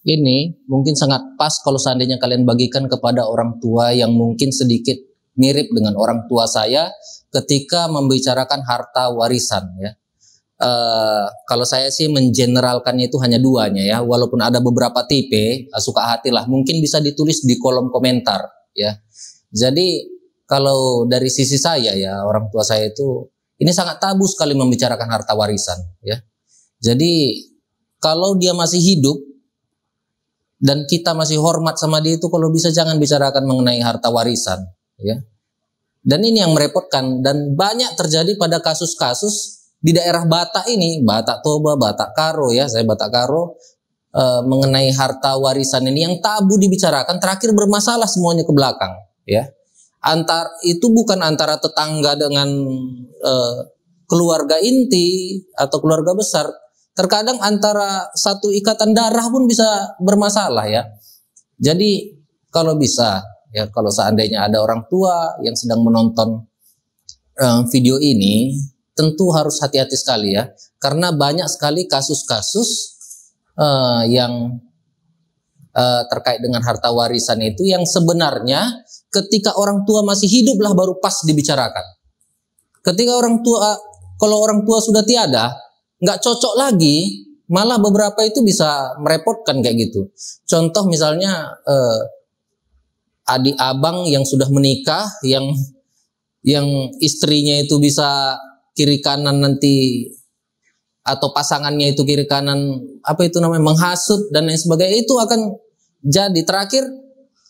ini mungkin sangat pas kalau seandainya kalian bagikan kepada orang tua yang mungkin sedikit mirip dengan orang tua saya ketika membicarakan harta warisan ya. Kalau saya sih mengeneralkannya itu hanya duanya ya, walaupun ada beberapa tipe, suka hatilah, mungkin bisa ditulis di kolom komentar ya. Jadi kalau dari sisi saya ya, orang tua saya itu ini sangat tabu sekali membicarakan harta warisan ya. Jadi kalau dia masih hidup dan kita masih hormat sama dia itu, kalau bisa jangan bicarakan mengenai harta warisan ya. Dan ini yang merepotkan dan banyak terjadi pada kasus-kasus di daerah Batak ini, Batak Toba, Batak Karo ya, saya Batak Karo, mengenai harta warisan ini yang tabu dibicarakan, terakhir bermasalah semuanya ke belakang ya. Itu bukan antara tetangga dengan keluarga inti atau keluarga besar. Terkadang antara satu ikatan darah pun bisa bermasalah ya. Jadi kalau bisa ya, kalau seandainya ada orang tua yang sedang menonton video ini, tentu harus hati-hati sekali ya. Karena banyak sekali kasus-kasus yang terkait dengan harta warisan itu yang sebenarnya ketika orang tua masih hiduplah baru pas dibicarakan. Ketika kalau orang tua sudah tiada, nggak cocok lagi, malah beberapa itu bisa merepotkan kayak gitu. Contoh misalnya adik abang yang sudah menikah, yang istrinya itu bisa kiri kanan nanti, atau pasangannya itu kiri kanan, apa itu namanya, menghasut dan lain sebagainya, itu akan jadi terakhir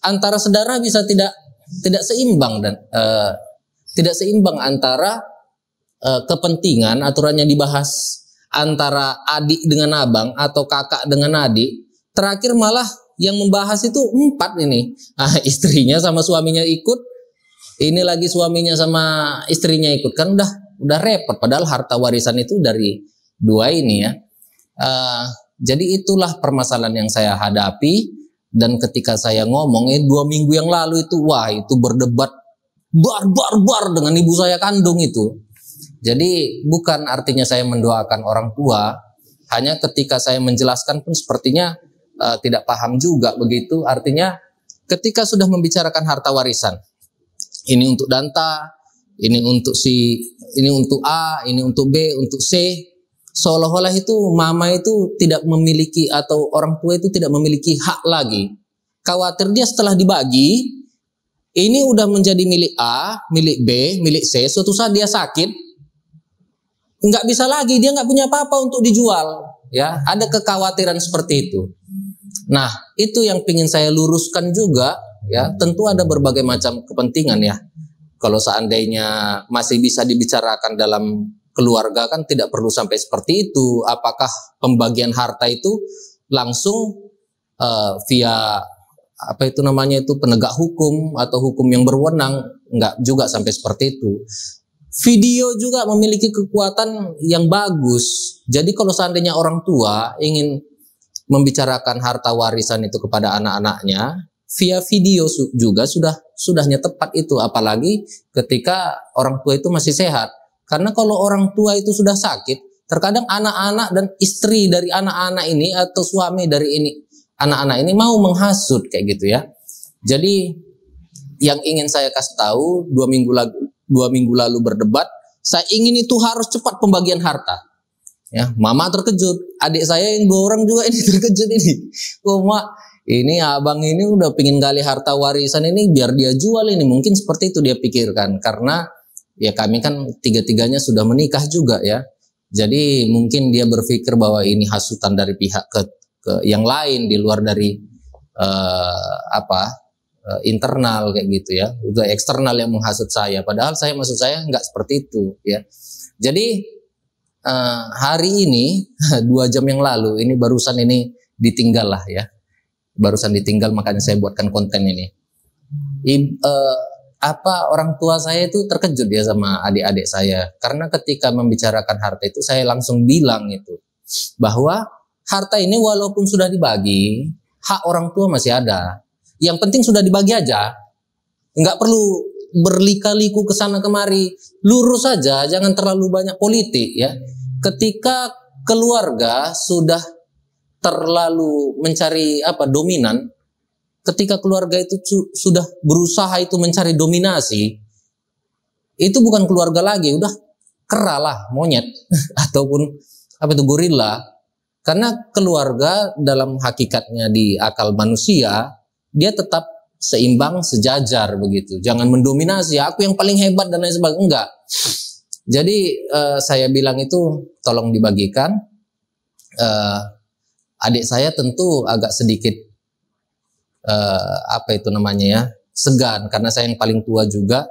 antara saudara bisa tidak seimbang dan tidak seimbang antara kepentingan, aturannya dibahas antara adik dengan abang atau kakak dengan adik, terakhir malah yang membahas itu 4 ini. Istrinya sama suaminya ikut, ini lagi suaminya sama istrinya ikut, kan udah repot, padahal harta warisan itu dari 2 ini ya. Jadi itulah permasalahan yang saya hadapi, dan ketika saya ngomong 2 minggu yang lalu itu, wah itu berdebat bar dengan ibu saya kandung itu. Jadi bukan artinya saya mendoakan orang tua, hanya ketika saya menjelaskan pun sepertinya tidak paham juga begitu. Artinya ketika sudah membicarakan harta warisan, ini untuk Danta, ini untuk ini untuk A, ini untuk B, untuk C, seolah-olah itu mama itu tidak memiliki, atau orang tua itu tidak memiliki hak lagi. Khawatir dia setelah dibagi, ini udah menjadi milik A, milik B, milik C, suatu saat dia sakit, nggak bisa lagi, dia nggak punya apa-apa untuk dijual ya. Ada kekhawatiran seperti itu. Nah itu yang ingin saya luruskan juga ya. Tentu ada berbagai macam kepentingan ya. Kalau seandainya masih bisa dibicarakan dalam keluarga, kan tidak perlu sampai seperti itu. Apakah pembagian harta itu langsung via apa itu namanya itu penegak hukum atau hukum yang berwenang? Nggak juga sampai seperti itu. Video juga memiliki kekuatan yang bagus. Jadi kalau seandainya orang tua ingin membicarakan harta warisan itu kepada anak-anaknya, via video juga sudahnya tepat itu. Apalagi ketika orang tua itu masih sehat. Karena kalau orang tua itu sudah sakit, terkadang anak-anak dan istri dari anak-anak ini atau suami dari anak-anak ini mau menghasut kayak gitu ya. Jadi yang ingin saya kasih tahu, 2 minggu lalu berdebat, saya ingin itu harus cepat pembagian harta. Ya, mama terkejut, adik saya yang 2 orang juga ini terkejut ini. Oh mak, ini abang ini udah pingin gali harta warisan ini biar dia jual ini. Mungkin seperti itu dia pikirkan, karena ya kami kan 3-tiganya sudah menikah juga ya. Jadi mungkin dia berpikir bahwa ini hasutan dari pihak ke yang lain di luar dari internal kayak gitu ya, udah eksternal yang menghasut saya. Padahal maksud saya nggak seperti itu ya. Jadi hari ini 2 jam yang lalu ini barusan ini ditinggal lah ya, barusan ditinggal, makanya saya buatkan konten ini. Orang tua saya itu terkejut ya sama adik-adik saya, karena ketika membicarakan harta itu saya langsung bilang itu bahwa harta ini walaupun sudah dibagi, hak orang tua masih ada. Yang penting sudah dibagi aja, nggak perlu berlika-liku ke sana kemari, lurus saja, jangan terlalu banyak politik ya. Ketika keluarga sudah terlalu mencari dominan, ketika keluarga itu sudah berusaha itu mencari dominasi, itu bukan keluarga lagi, udah kera lah, monyet ataupun gorila. Karena keluarga dalam hakikatnya di akal manusia, dia tetap seimbang, sejajar begitu. Jangan mendominasi, aku yang paling hebat dan lain sebagainya, enggak. Jadi saya bilang itu tolong dibagikan. Adik saya tentu agak sedikit segan karena saya yang paling tua juga.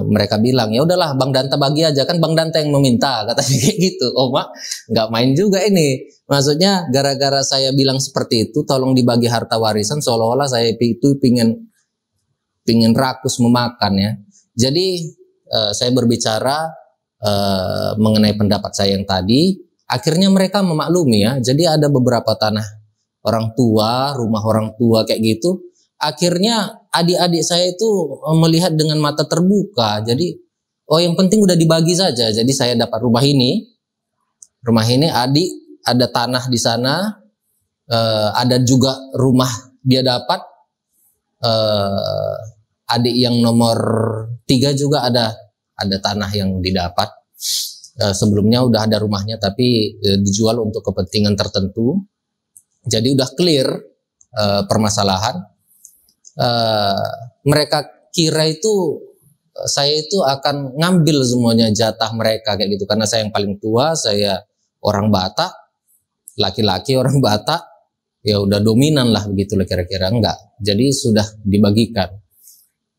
Mereka bilang, ya udahlah Bang Danta bagi aja, kan Bang Danta yang meminta, katanya kayak gitu. Oh mak, nggak main juga ini. Maksudnya gara-gara saya bilang seperti itu, tolong dibagi harta warisan, seolah-olah saya itu pingin rakus memakan ya. Jadi saya berbicara mengenai pendapat saya yang tadi, akhirnya mereka memaklumi ya. Jadi ada beberapa tanah orang tua, rumah orang tua kayak gitu. Akhirnya adik-adik saya itu melihat dengan mata terbuka. Jadi, oh yang penting udah dibagi saja. Jadi saya dapat rumah ini, adik ada tanah di sana, ada juga rumah dia dapat. Adik yang nomor 3 juga ada tanah yang didapat. Sebelumnya udah ada rumahnya, tapi dijual untuk kepentingan tertentu. Jadi udah clear permasalahan. Mereka kira itu saya itu akan ngambil semuanya jatah mereka kayak gitu, karena saya yang paling tua, saya orang Batak, laki-laki orang Batak, ya udah dominan lah begitu kira-kira. Enggak, jadi sudah dibagikan.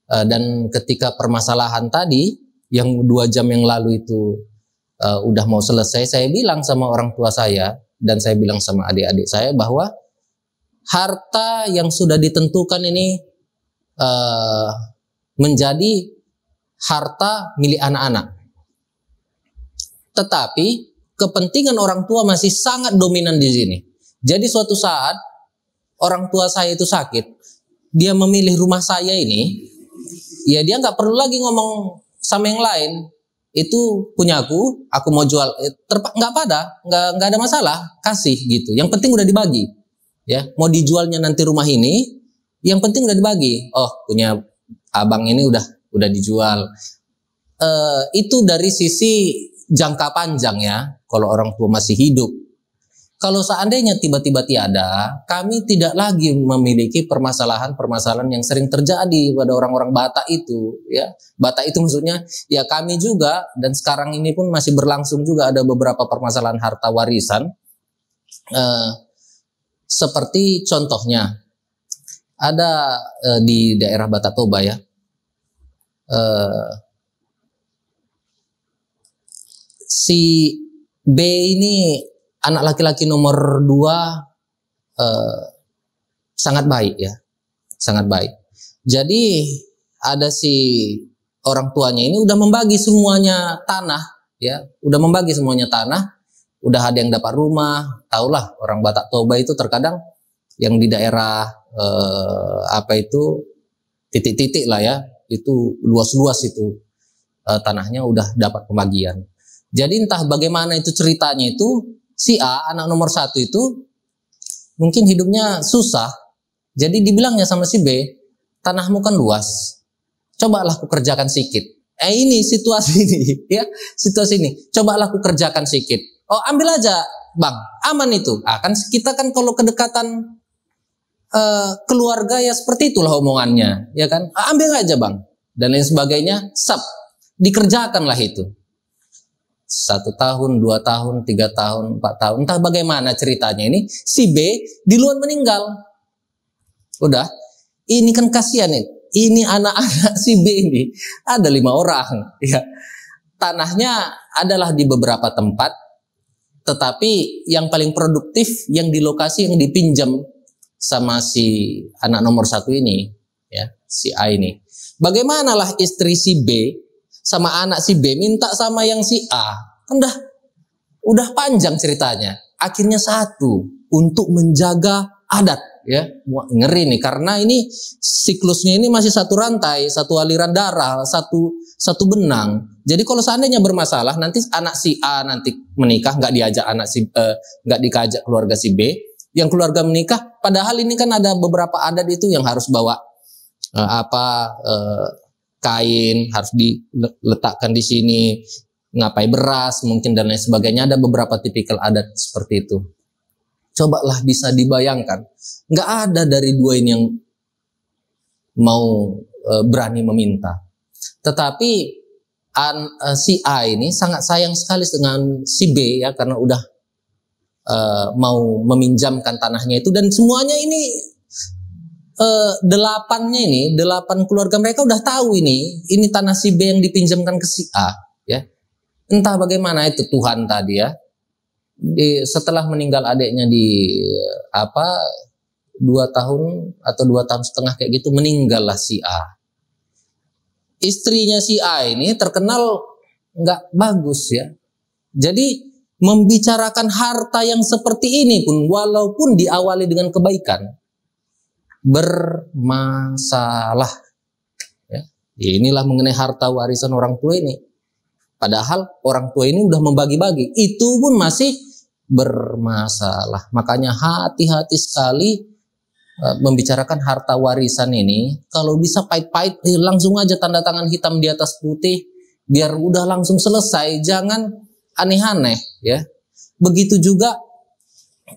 Dan ketika permasalahan tadi yang 2 jam yang lalu itu udah mau selesai, saya bilang sama orang tua saya dan saya bilang sama adik-adik saya bahwa harta yang sudah ditentukan ini menjadi harta milik anak-anak. Tetapi kepentingan orang tua masih sangat dominan di sini. Jadi suatu saat orang tua saya itu sakit, dia memilih rumah saya ini, ya dia nggak perlu lagi ngomong sama yang lain. Itu punya aku mau jual, nggak ada masalah, kasih gitu. Yang penting udah dibagi. Ya, mau dijualnya nanti rumah ini, yang penting udah dibagi. Oh, punya abang ini udah dijual. Itu dari sisi jangka panjang ya, kalau orang tua masih hidup. Kalau seandainya tiba-tiba tiada, kami tidak lagi memiliki permasalahan-permasalahan yang sering terjadi pada orang-orang Batak itu. Ya, Batak itu maksudnya ya kami juga, dan sekarang ini pun masih berlangsung juga ada beberapa permasalahan harta warisan. Seperti contohnya ada di daerah Batak Toba ya, si B ini anak laki-laki nomor 2, sangat baik ya, sangat baik. Jadi ada si orang tuanya ini udah membagi semuanya tanah ya, udah membagi semuanya tanah. Udah ada yang dapat rumah, tahulah orang Batak Toba itu terkadang yang di daerah titik-titik lah ya, itu luas-luas itu tanahnya udah dapat pembagian. Jadi entah bagaimana itu ceritanya itu, si A anak nomor 1 itu mungkin hidupnya susah, jadi dibilangnya sama si B, tanahmu kan luas, cobalah kukerjakan sedikit. Ini situasi ini ya, situasi ini, cobalah kukerjakan sedikit. Oh ambil aja bang, aman itu. Kan kita kan kalau kedekatan keluarga ya seperti itulah omongannya, ya kan. Ambil aja bang, dan lain sebagainya. Dikerjakanlah itu. 1 tahun, 2 tahun, 3 tahun, 4 tahun, entah bagaimana ceritanya ini. Si B duluan meninggal. Udah, ini kan kasihan nih. Ini anak-anak si B ini ada 5 orang, ya. Tanahnya adalah di beberapa tempat. Tetapi yang paling produktif yang di lokasi yang dipinjam sama si anak nomor 1 ini, ya, si A ini. Bagaimanalah istri si B sama anak si B minta sama yang si A, udah panjang ceritanya. Akhirnya satu, untuk menjaga adat, ya. Wah, ngeri nih, karena ini siklusnya ini masih satu rantai, satu aliran darah, satu benang. Jadi kalau seandainya bermasalah, nanti anak si A nanti menikah nggak diajak nggak dikajak keluarga si B, yang keluarga menikah. Padahal ini kan ada beberapa adat itu yang harus bawa kain, harus diletakkan di sini, ngapai beras mungkin dan lain sebagainya. Ada beberapa tipikal adat seperti itu. Cobalah bisa dibayangkan, nggak ada dari dua ini yang mau berani meminta. Tetapi si A ini sangat sayang sekali dengan si B, ya, karena udah mau meminjamkan tanahnya itu, dan semuanya ini delapan keluarga mereka udah tahu ini tanah si B yang dipinjamkan ke si A, ya. Entah bagaimana itu Tuhan tadi, ya. Setelah meninggal adiknya di 2 tahun atau 2 tahun setengah kayak gitu, meninggallah si A. Istrinya si A ini terkenal nggak bagus, ya. Jadi membicarakan harta yang seperti ini pun, walaupun diawali dengan kebaikan, bermasalah, ya. Inilah mengenai harta warisan orang tua ini. Padahal orang tua ini udah membagi-bagi, itu pun masih bermasalah. Makanya hati-hati sekali membicarakan harta warisan ini. Kalau bisa pahit-pahit, langsung aja tanda tangan hitam di atas putih, biar udah langsung selesai. Jangan aneh-aneh, ya. Begitu juga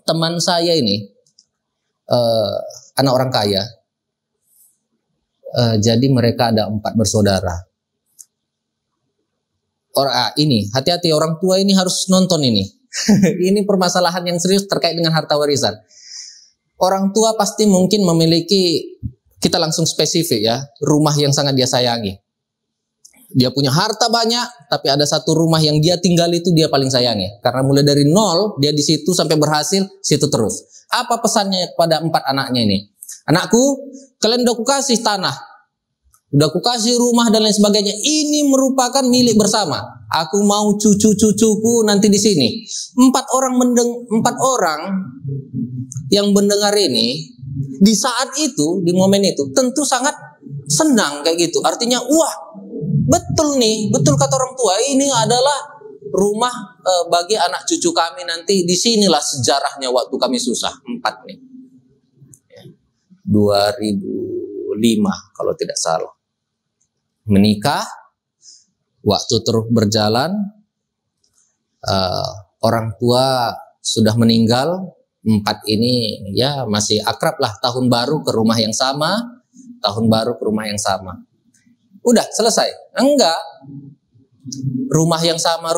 teman saya ini, anak orang kaya. Jadi mereka ada 4 bersaudara. Ini hati-hati, orang tua ini harus nonton ini. Ini permasalahan yang serius terkait dengan harta warisan. Orang tua pasti mungkin memiliki, kita langsung spesifik, ya, rumah yang sangat dia sayangi. Dia punya harta banyak, tapi ada satu rumah yang dia tinggal itu dia paling sayangi. Karena mulai dari nol, dia di situ sampai berhasil, situ terus. Apa pesannya kepada 4 anaknya ini? Anakku, kalian udah kukasih tanah, udah kukasih rumah dan lain sebagainya. Ini merupakan milik bersama. Aku mau cucu-cucuku nanti di sini. 4 orang yang mendengar ini, di saat itu, di momen itu, tentu sangat senang kayak gitu. Artinya, wah, betul nih, betul kata orang tua, ini adalah rumah bagi anak cucu kami nanti. Disinilah sejarahnya waktu kami susah. 4 nih, 2005 kalau tidak salah menikah. Waktu terus berjalan, orang tua sudah meninggal. 4 ini ya masih akrab lah, tahun baru ke rumah yang sama, udah selesai. Enggak, rumah yang sama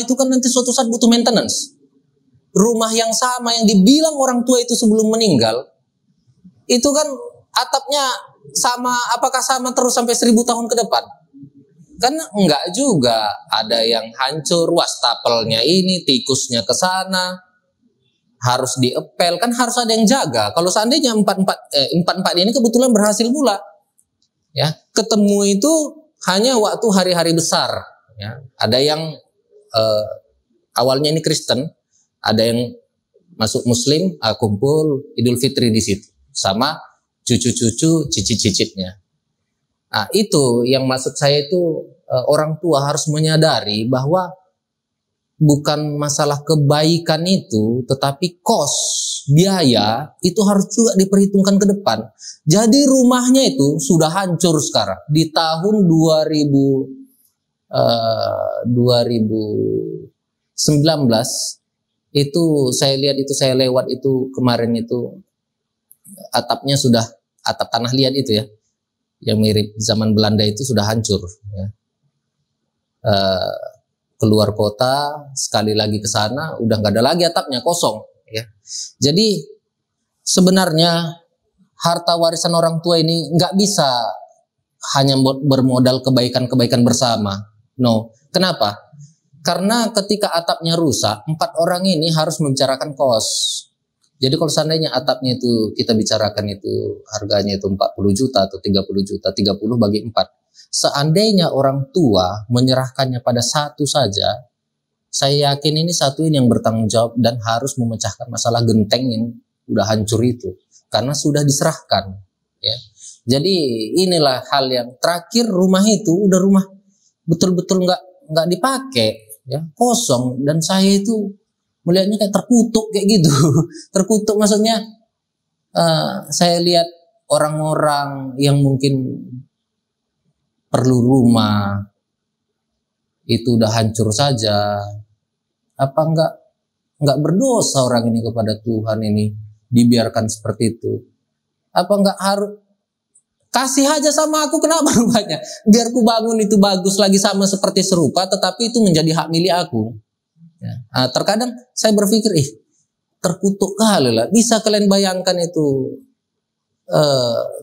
itu kan nanti suatu saat butuh maintenance. Rumah yang sama yang dibilang orang tua itu sebelum meninggal, itu kan atapnya sama, apakah sama terus sampai 1000 tahun ke depan? Kan enggak juga, ada yang hancur, wastafelnya ini, tikusnya ke sana, harus diepel, kan harus ada yang jaga. Kalau seandainya 4 ini kebetulan berhasil pula, ya, ketemu itu hanya waktu hari-hari besar, ya. Ada yang awalnya ini Kristen, ada yang masuk Muslim, kumpul Idul Fitri di situ sama cucu-cucu, cicit-cicitnya. Nah, itu yang maksud saya itu, orang tua harus menyadari bahwa bukan masalah kebaikan itu, tetapi biaya itu harus juga diperhitungkan ke depan. Jadi rumahnya itu sudah hancur sekarang di tahun 2019 itu saya lihat, itu saya lewat itu kemarin itu, atapnya sudah atap tanah liat itu, ya, yang mirip zaman Belanda itu sudah hancur, ya. Keluar kota sekali lagi ke sana udah nggak ada lagi atapnya, kosong, ya. Jadi sebenarnya harta warisan orang tua ini nggak bisa hanya bermodal kebaikan-kebaikan bersama. No, kenapa? Karena ketika atapnya rusak, 4 orang ini harus membicarakan kos. Jadi kalau seandainya atapnya itu kita bicarakan itu harganya itu 40 juta atau 30 juta, 30 bagi 4. Seandainya orang tua menyerahkannya pada satu saja, saya yakin ini satu ini yang bertanggung jawab dan harus memecahkan masalah genteng yang udah hancur itu karena sudah diserahkan, ya. Jadi inilah hal yang terakhir, rumah itu udah rumah betul-betul nggak dipakai, ya, kosong, dan saya itu melihatnya kayak terkutuk kayak gitu. Terkutuk maksudnya saya lihat orang-orang yang mungkin perlu rumah itu udah hancur saja. Apa nggak berdosa orang ini kepada Tuhan ini dibiarkan seperti itu? Apa nggak harus kasih aja sama aku, kenapa rupanya? Biar ku bangun itu bagus lagi sama seperti serupa, tetapi itu menjadi hak milik aku. Ya. Nah, terkadang saya berpikir, terkutuk kali lah. Bisa kalian bayangkan itu,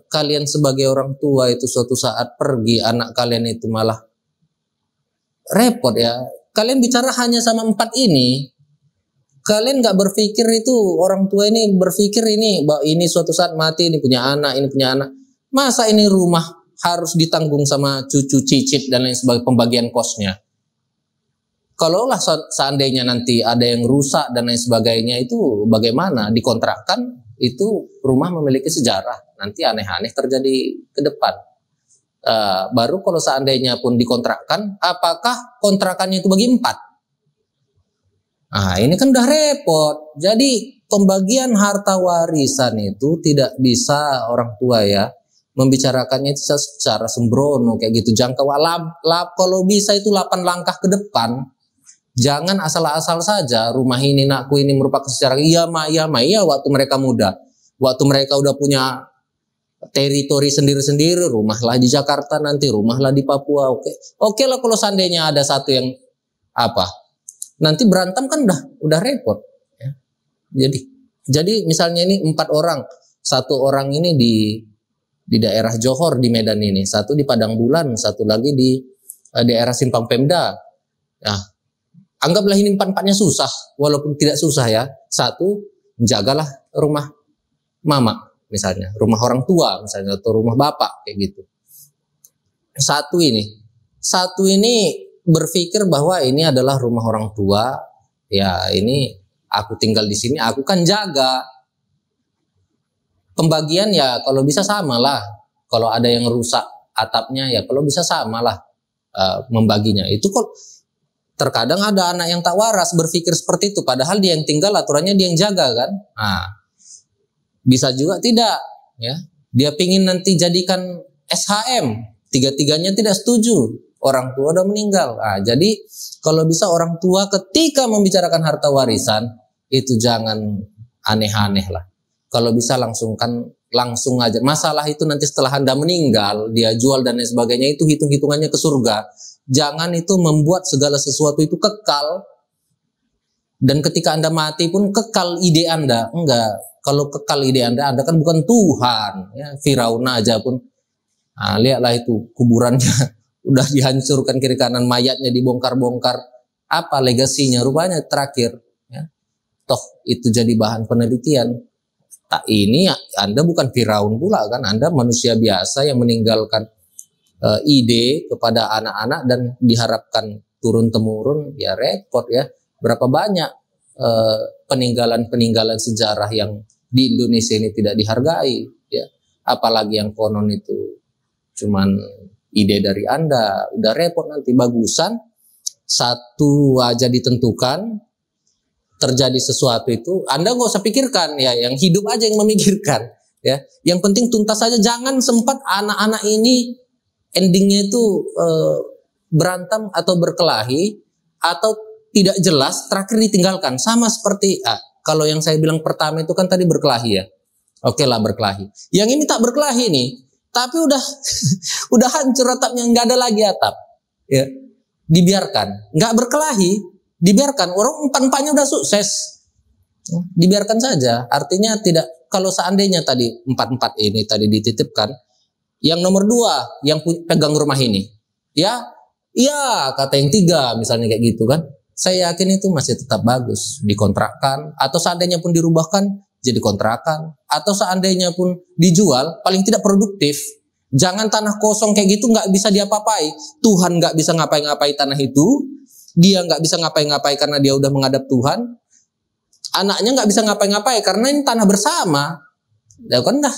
kalian sebagai orang tua itu suatu saat pergi, anak kalian itu malah repot, ya. Kalian bicara hanya sama 4 ini. Kalian nggak berpikir itu, orang tua ini berpikir ini bahwa ini suatu saat mati, ini punya anak, ini punya anak. Masa ini rumah harus ditanggung sama cucu, cicit, dan lain sebagainya, pembagian kosnya. Kalaulah seandainya nanti ada yang rusak dan lain sebagainya, itu bagaimana? Dikontrakkan, itu rumah memiliki sejarah. Nanti aneh-aneh terjadi ke depan. Baru kalau seandainya pun dikontrakkan, apakah kontrakannya itu bagi 4? Nah, ini kan udah repot. Jadi pembagian harta warisan itu tidak bisa orang tua, ya, membicarakannya itu secara sembrono kayak gitu. Jangka kalau bisa itu 8 langkah ke depan. Jangan asal-asal saja rumah ini nakku ini merupakan sejarah. Iya waktu mereka muda. Waktu mereka udah punya teritori sendiri-sendiri, rumahlah di Jakarta nanti, rumahlah di Papua. Oke lah kalau seandainya ada satu yang nanti berantem kan udah repot, ya. Jadi misalnya ini 4 orang. 1 orang ini di daerah Johor di Medan ini, 1 di Padang Bulan, 1 lagi di daerah Simpang Pemda. Nah, anggaplah ini 4-4-nya susah, walaupun tidak susah, ya. 1, jagalah rumah mama misalnya, rumah orang tua misalnya, atau rumah bapak kayak gitu. 1 ini berpikir bahwa ini adalah rumah orang tua, ya, ini aku tinggal di sini, aku kan jaga. Pembagian ya kalau bisa sama lah. Kalau ada yang rusak atapnya, ya kalau bisa sama lah membaginya. Itu kok terkadang ada anak yang tak waras berpikir seperti itu, padahal dia yang tinggal, aturannya dia yang jaga kan. Nah, bisa juga tidak, ya. Dia pingin nanti jadikan SHM, 3-tiganya tidak setuju. Orang tua udah meninggal. Nah, jadi kalau bisa orang tua ketika membicarakan harta warisan itu jangan aneh-aneh lah. Kalau bisa langsung aja. Masalah itu nanti setelah Anda meninggal, dia jual dan lain sebagainya, itu hitung-hitungannya ke surga. Jangan itu membuat segala sesuatu itu kekal. Dan ketika Anda mati pun kekal ide Anda. Enggak. Kalau kekal ide Anda kan bukan Tuhan. Ya, Firaun aja pun. Nah, lihatlah itu kuburannya. Udah dihancurkan kiri kanan, mayatnya dibongkar-bongkar. Apa legasinya? Rupanya terakhir, ya, toh itu jadi bahan penelitian. Ini Anda bukan Firaun pula kan, Anda manusia biasa yang meninggalkan ide kepada anak-anak dan diharapkan turun-temurun, ya repot, ya. Berapa banyak peninggalan-peninggalan sejarah yang di Indonesia ini tidak dihargai, ya. Apalagi yang konon itu cuman ide dari Anda, udah repot nanti. Bagusan 1 aja ditentukan, terjadi sesuatu itu Anda nggak usah pikirkan, ya, yang hidup aja yang memikirkan, ya. Yang penting tuntas saja, jangan sempat anak-anak ini endingnya itu berantem atau berkelahi atau tidak jelas, terakhir ditinggalkan. Sama seperti kalau yang saya bilang pertama itu kan tadi berkelahi, ya. Oke lah berkelahi. Yang ini tak berkelahi nih, tapi udah hancur atapnya, nggak ada lagi atap, ya. Dibiarkan, nggak berkelahi. Dibiarkan, orang 4-4-nya udah sukses, dibiarkan saja. Artinya tidak, kalau seandainya tadi 4-4 ini tadi dititipkan, yang nomor 2 yang pegang rumah ini, ya kata yang 3 misalnya kayak gitu kan, saya yakin itu masih tetap bagus, dikontrakkan, atau seandainya pun dirubahkan jadi kontrakan, atau seandainya pun dijual, paling tidak produktif. Jangan tanah kosong kayak gitu nggak bisa diapa-apai. Tuhan nggak bisa ngapain-ngapain tanah itu. Dia nggak bisa ngapain-ngapain karena dia udah menghadap Tuhan. anaknya nggak bisa ngapain-ngapain karena ini tanah bersama, ya kan dah,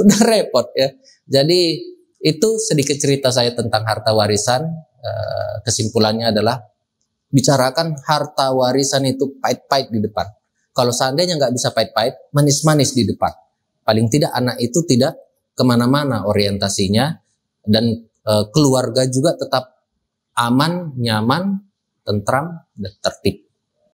udah repot ya. Jadi itu sedikit cerita saya tentang harta warisan. Kesimpulannya adalah bicarakan harta warisan itu pahit-pahit di depan. Kalau seandainya nggak bisa pahit-pahit, manis-manis di depan. Paling tidak anak itu tidak kemana-mana orientasinya, dan keluarga juga tetap aman, nyaman, tentram, dan tertib.